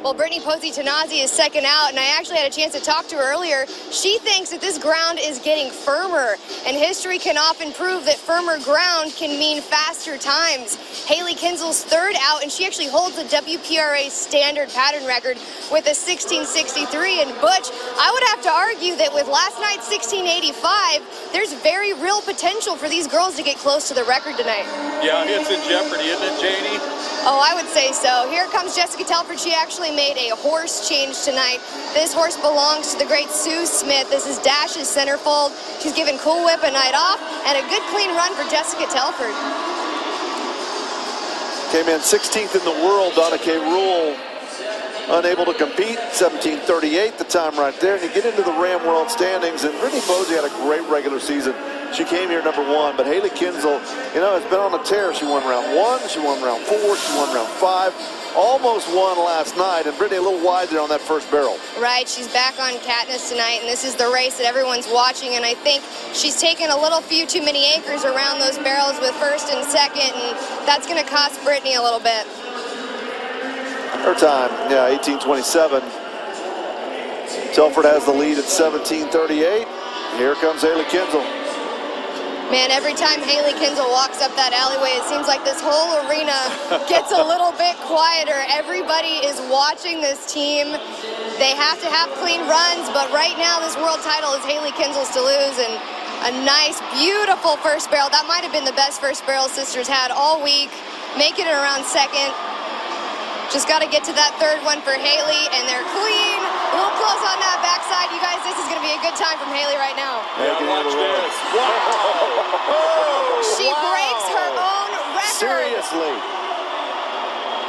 Well, Brittany Posey-Tanazi is second out, and I actually had a chance to talk to her earlier. She thinks that this ground is getting firmer, and history can often prove that firmer ground can mean faster times. Haley Kinzel's third out, and she actually holds the WPRA standard pattern record with a 16:63. And Butch, I would have to argue that with last night's 16:85, there's very real potential for these girls to get close to the record tonight. Yeah, it's in jeopardy, isn't it, Janie? Oh, I would say so. Here comes Jessica Telford. She actually made a horse change tonight. This horse belongs to the great Sue Smith. This is Dash's centerfold. She's given Cool Whip a night off, and a good clean run for Jessica Telford. Came in 16th in the world. Donna K. Rule unable to compete. 17:38, the time right there. And you get into the Ram World standings, and Brittany Posey had a great regular season. She came here number 1, but Haley Kinzel, you know, has been on a tear. She won round 1, she won round 4, she won round 5, almost won last night, and Brittany a little wide there on that first barrel. Right, she's back on Katniss tonight, and this is the race that everyone's watching, and I think she's taken a little few too many acres around those barrels with first and second, and that's going to cost Brittany a little bit. Her time, yeah, 18:27. Telford has the lead at 17:38. Here comes Haley Kinzel. Man, every time Haley Kinzel walks up that alleyway, it seems like this whole arena gets a little bit quieter. Everybody is watching this team. They have to have clean runs, but right now this world title is Haley Kinzel's to lose, and a nice, beautiful first barrel. That might have been the best first barrel sisters had all week, making it around second. Just got to get to that third one for Haley, and they're clean. A little close on that backside. You guys, this is going to be a good time from Haley right now. Yeah, watch this. Wow. She breaks her own record. Seriously.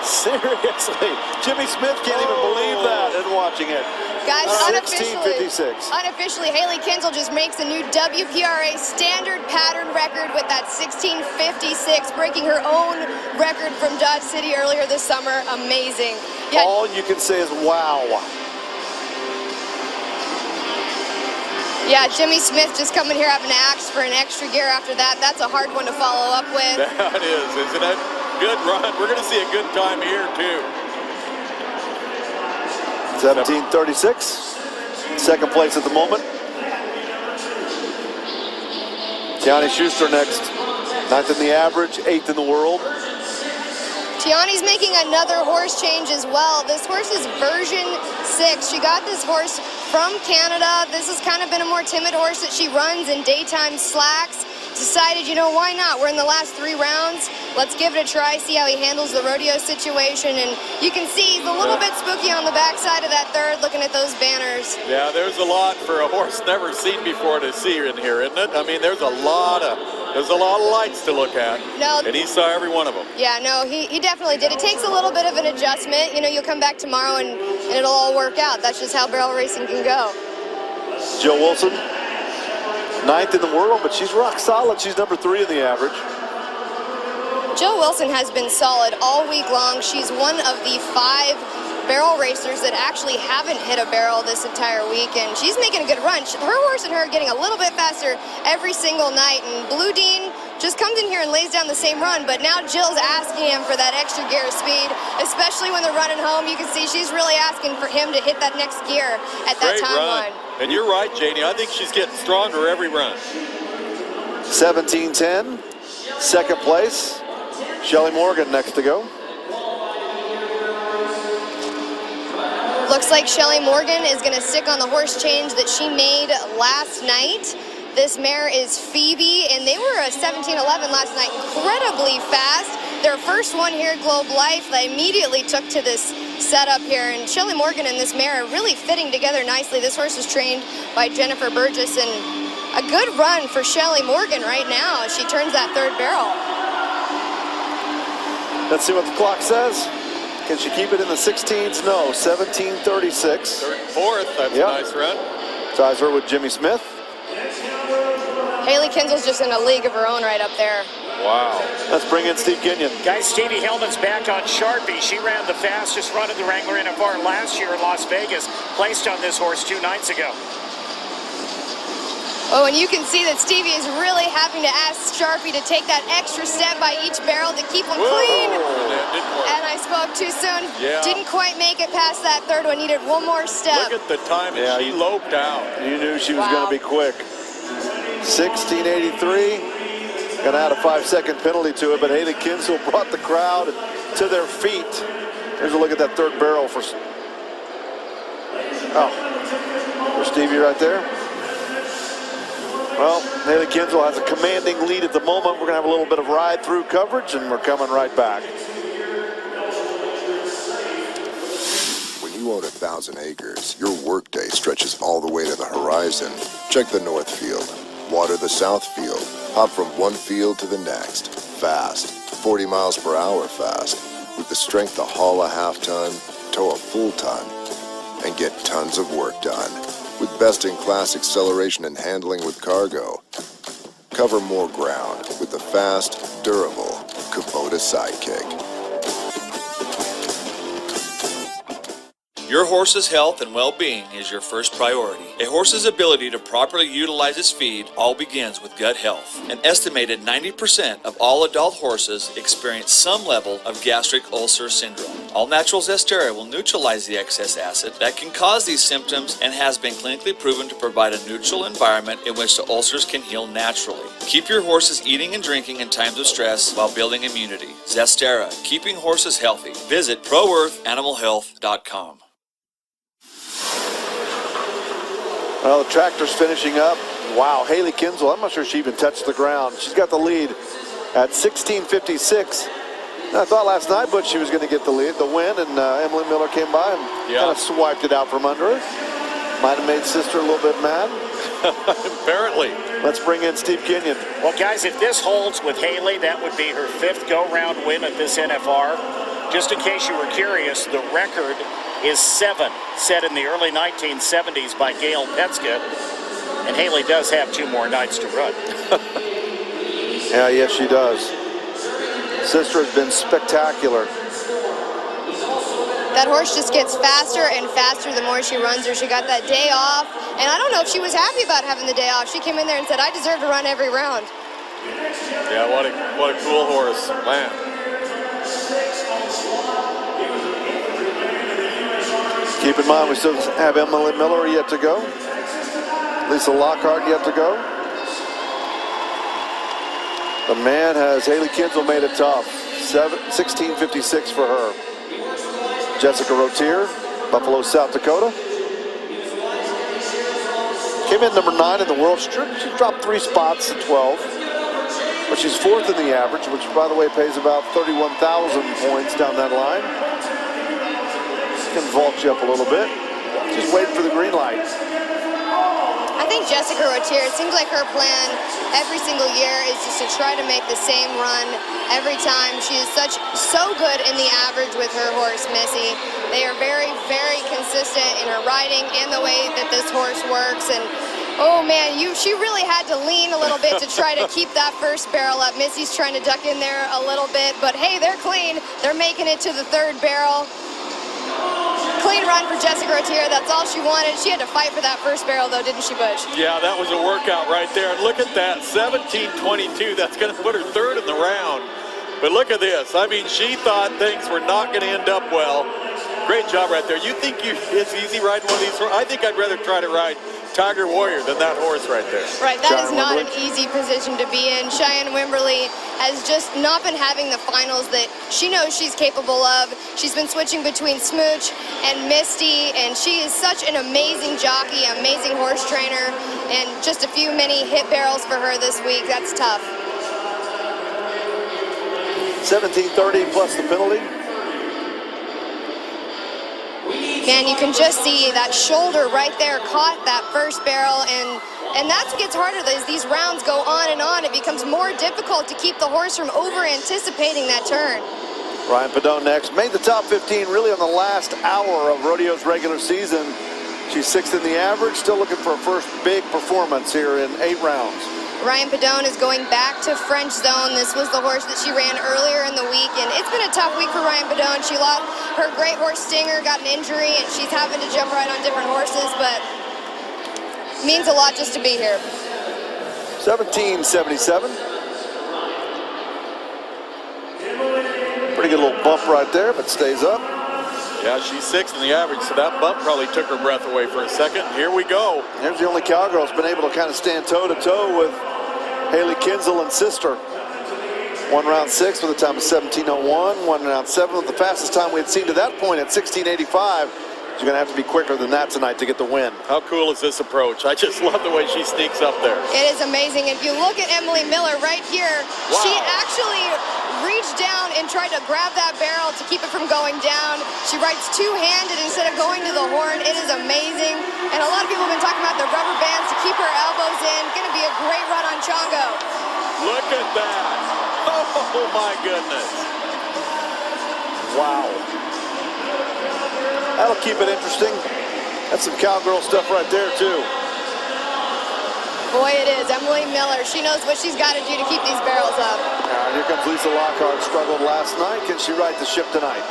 Seriously. Jimmy Smith can't even believe that and watching it. Guys, unofficially, Haley Kinzel just makes a new WPRA standard pattern record with that 16:56, breaking her own record from Dodge City earlier this summer. Amazing. Yeah. All you can say is wow. Yeah, Jimmy Smith just coming here having to ask for an extra gear after that. That's a hard one to follow up with. That is, isn't it? Good run. We're going to see a good time here, too. 17:36, second place at the moment. Tiani Schuster next, 9th in the average, 8th in the world. Tiani's making another horse change as well. This horse is version 6. She got this horse from Canada. This has kind of been a more timid horse that she runs in daytime slacks. Decided, you know, why not? We're in the last 3 rounds. Let's give it a try, see how he handles the rodeo situation. And you can see he's a little bit spooky on the backside of that third, looking at those banners. Yeah, there's a lot for a horse never seen before to see in here, isn't it? I mean, there's a lot of lights to look at. No, and he saw every one of them. Yeah, no, he definitely did. It takes a little bit of an adjustment. You know, you'll come back tomorrow and it'll all work out. That's just how barrel racing can go. Jill Wilson, 9th in the world, but she's rock solid. She's number 3 in the average. Jill Wilson has been solid all week long. She's one of the 5 barrel racers that actually haven't hit a barrel this entire week, and she's making a good run. Her horse and her are getting a little bit faster every single night, and Blue Dean just comes in here and lays down the same run, but now Jill's asking him for that extra gear of speed, especially when they're running home. You can see she's really asking for him to hit that next gear at that timeline. And you're right, Janie. I think she's getting stronger every run. 17:10, second place. Shelly Morgan next to go. Looks like Shelly Morgan is going to stick on the horse change that she made last night. This mare is Phoebe, and they were a 17:11 last night, incredibly fast. Their first one here at Globe Life, they immediately took to this setup here, and Shelly Morgan and this mare are really fitting together nicely. This horse is trained by Jennifer Burgess, and a good run for Shelly Morgan right now as she turns that third barrel. Let's see what the clock says. Can she keep it in the 16s? No, 17:36. Third and fourth, that's a nice run. Ties her with Jimmy Smith. Haley Kinzel's just in a league of her own right up there. Wow. Let's bring in Steve Kenyon. Guys, Stevie Hillman's back on Sharpie. She ran the fastest run of the Wrangler NFR last year in Las Vegas. Placed on this horse 2 nights ago. Oh, and you can see that Stevie is really having to ask Sharpie to take that extra step by each barrel to keep them clean. And I spoke too soon. Yeah. Didn't quite make it past that third one. Needed one more step. Look at the time, and she loped out. You knew she was going to be quick. 16:83. Gonna add a 5-second penalty to it, but Haley Kinsel brought the crowd to their feet. Here's a look at that third barrel for Stevie right there. Well, Haley Kinsel has a commanding lead at the moment. We're gonna have a little bit of ride-through coverage, and we're coming right back. When you own 1,000 acres, your workday stretches all the way to the horizon. Check the north field, water the south field, hop from one field to the next, fast, 40 miles per hour fast, with the strength to haul a half-ton, tow a full ton, and get tons of work done. With best-in-class acceleration and handling with cargo. Cover more ground with the fast, durable Kubota Sidekick. Your horse's health and well-being is your first priority. A horse's ability to properly utilize its feed all begins with gut health. An estimated 90% of all adult horses experience some level of gastric ulcer syndrome. All Natural Zestera will neutralize the excess acid that can cause these symptoms and has been clinically proven to provide a neutral environment in which the ulcers can heal naturally. Keep your horses eating and drinking in times of stress while building immunity. Zestera, keeping horses healthy. Visit ProEarthAnimalHealth.com. Well, the tractor's finishing up. Wow, Haley Kinsel, I'm not sure she even touched the ground. She's got the lead at 16:56. I thought last night, but she was going to get the win, and Emily Miller came by and kind of swiped it out from under her. Might have made sister a little bit mad. Apparently. Let's bring in Steve Kenyon. Well, guys, if this holds with Haley, that would be her 5th go-round win at this NFR. Just in case you were curious, the record is 7, set in the early 1970s by Gail Petska. And Haley does have 2 more nights to run. Yes, she does. Sister has been spectacular. That horse just gets faster and faster the more she runs her. She got that day off, and I don't know if she was happy about having the day off. She came in there and said, I deserve to run every round. Yeah, what a cool horse, man. Keep in mind, we still have Emily Miller yet to go. Lisa Lockhart yet to go. The man has Haley Kinsel made it tough. 16:56 for her. Jessica Rotier, Buffalo, South Dakota. Came in number 9 in the world. She dropped 3 spots to 12. But she's 4th in the average, which, by the way, pays about 31,000 points down that line. Can vault you up a little bit. Just waiting for the green light. I think Jessica Rotier, it seems like her plan every single year is just to try to make the same run every time. She is so good in the average with her horse, Missy. They are very, very consistent in her riding and the way that this horse works. And oh man, she really had to lean a little bit to try to keep that first barrel up. Missy's trying to duck in there a little bit, but hey, they're clean. They're making it to the 3rd barrel. Clean run for Jessica Rotier. That's all she wanted. She had to fight for that first barrel, though, didn't she, Butch? Yeah, that was a workout right there. And look at that, 17:22. That's going to put her 3rd in the round. But look at this. I mean, she thought things were not going to end up well. Great job right there. You think it's easy riding one of these horses? I think I'd rather try to ride Tiger Warrior than that horse right there. Right, that is not an easy position to be in. Cheyenne Wimberly has just not been having the finals that she knows she's capable of. She's been switching between Smooch and Misty, and she is such an amazing jockey, amazing horse trainer, and just a few many hit barrels for her this week. That's tough. 17:30 plus the penalty. Man, you can just see that shoulder right there caught that first barrel, and that's what gets harder as these rounds go on and on. It becomes more difficult to keep the horse from over-anticipating that turn. Ryan Padone next. Made the top 15 really on the last hour of rodeo's regular season. She's 6th in the average, still looking for her first big performance here in 8 rounds. Ryan Padone is going back to French Zone. This was the horse that she ran earlier in the week, and it's been a tough week for Ryan Padone. She lost her great horse Stinger, got an injury, and she's having to jump right on different horses, but means a lot just to be here. 1777. Pretty good little bump right there, but stays up. Yeah, she's 6th in the average, so that bump probably took her breath away for a second. Here we go. Here's the only cowgirl who's been able to kind of stand toe-to-toe with Haley Kinsel and sister. 1 round 6 with a time of 17:01. 1 round 7 with the fastest time we had seen to that point at 16:85. She's going to have to be quicker than that tonight to get the win. How cool is this approach? I just love the way she sneaks up there. It is amazing. If you look at Emily Miller right here, Wow. she actually reached down and tried to grab that barrel to keep it from going down. She rides two-handed instead of going to the horn. It is amazing. And a lot of people have been talking about the rubber bands to keep her elbows in. Going to be a great run on Chongo. Look at that. Oh, my goodness. Wow. That'll keep it interesting. That's some cowgirl stuff right there, too. Boy, it is. Emily Miller. She knows what she's got to do to keep these barrels up. All right, here comes Lisa Lockhart. Struggled last night. Can she right the ship tonight?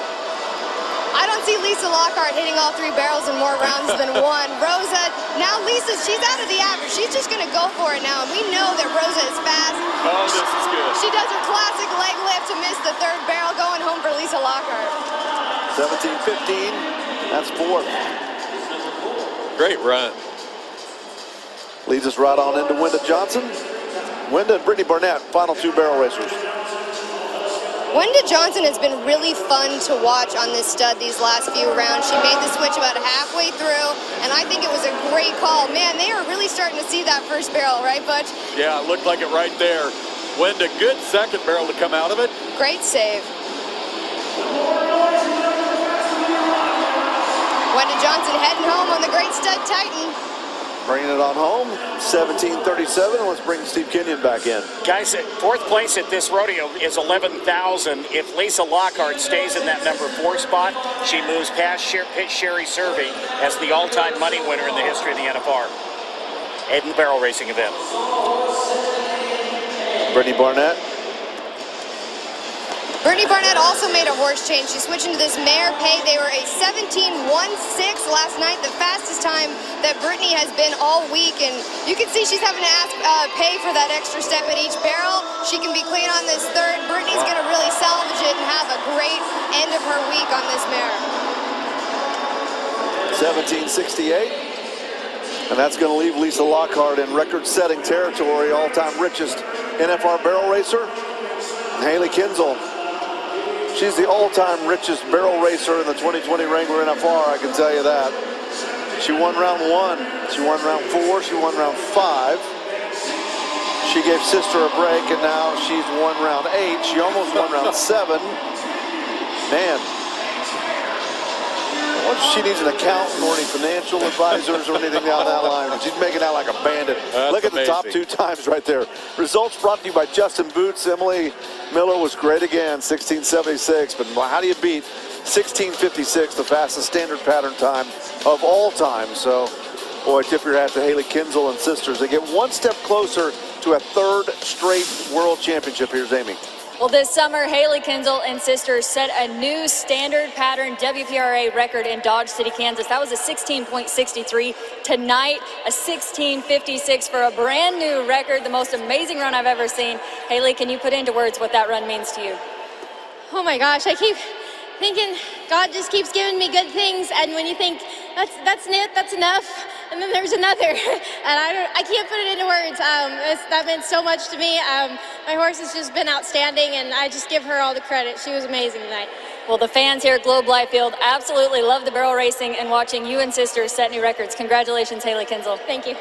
I don't see Lisa Lockhart hitting all 3 barrels in more rounds than 1. Rosa, now Lisa, she's out of the average. She's just going to go for it now. And we know that Rosa is fast. Oh, this is good. She does her classic leg lift to miss the 3rd barrel, going home for Lisa Lockhart. 17:15. That's 4th. Great run. Leads us right on into Wenda Johnson. Wenda and Brittany Barnett, final 2 barrel racers. Wenda Johnson has been really fun to watch on this stud these last few rounds. She made the switch about halfway through, and I think it was a great call. Man, they are really starting to see that 1st barrel, right, Butch? Yeah, it looked like it right there. Wenda, good 2nd barrel to come out of it. Great save. Wenda Johnson heading home on the Great Stud Titan. Bringing it on home, 17:37. Let's bring Steve Kenyon back in. Guys, 4th place at this rodeo is 11,000. If Lisa Lockhart stays in that number 4 spot, she moves past Sherry Servey as the all-time money winner in the history of the NFR in the barrel racing event. Brittany Barnett. Brittany Barnett also made a horse change. She switched into this mare pay. They were a 17:16 last night, the fastest time that Brittany has been all week. And you can see she's having to pay for that extra step at each barrel. She can be clean on this 3rd. Brittany's going to really salvage it and have a great end of her week on this mare. 17:68. And that's going to leave Lisa Lockhart in record-setting territory, all-time richest NFR barrel racer. Haley Kinsel. She's the all-time richest barrel racer in the 2020 Wrangler NFR, I can tell you that. She won round 1, she won round 4, she won round 5. She gave sister a break, and now she's won round 8. She almost won round 7. Man. What if she needs an accountant or any financial advisors or anything down that line? She's making out like a bandit. That's Look at the top amazing. 2 times right there. Results brought to you by Justin Boots. Emily Miller was great again, 16:76. But how do you beat 16:56, the fastest standard pattern time of all time? So, boy, tip your hat to Haley Kinsel and sisters. They get 1 step closer to a 3rd straight world championship. Here's Amy. Well, this summer, Haley Kinsel and sisters set a new standard pattern WPRA record in Dodge City, Kansas. That was a 16.63. Tonight, a 16.56 for a brand new record, the most amazing run I've ever seen. Haley, can you put into words what that run means to you? Oh my gosh, I keep thinking God just keeps giving me good things, and when you think that's it, that's enough, and then there's another, and I can't put it into words. That meant so much to me. My horse has just been outstanding, and I just give her all the credit. She was amazing tonight. Well, the fans here at Globe Life Field absolutely love the barrel racing and watching you and sisters set new records. Congratulations, Haley Kinsel. Thank you.